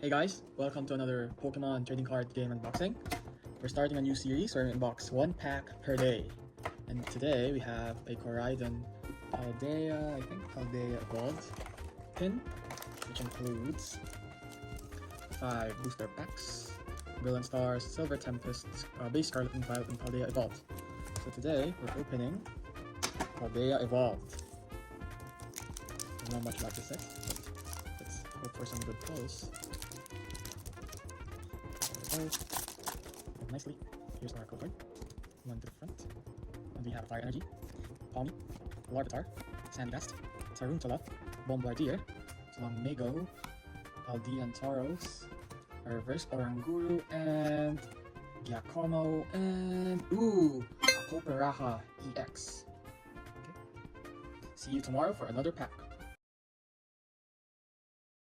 Hey guys, welcome to another Pokemon trading card game unboxing. We're starting a new series where we unbox one pack per day. And today we have a Koraidon Paldea, I think Paldea Evolved pin, which includes 5 booster packs, Brilliant Stars, Silver Tempest, Base Scarlet and Violet, and Paldea Evolved. So today we're opening Paldea Evolved. I don't know much about this set, but let's hope for some good pulls. There we go. Nicely. Here's our code card. One to the front. And we have Fire Energy, Palmy, Larvitar, Sandygast, Taruntala, Bombardier, Mago, Paldea and Tauros, a Reverse Oranguru, and Giacomo, and a Coperaha EX. Okay. See you tomorrow for another pack.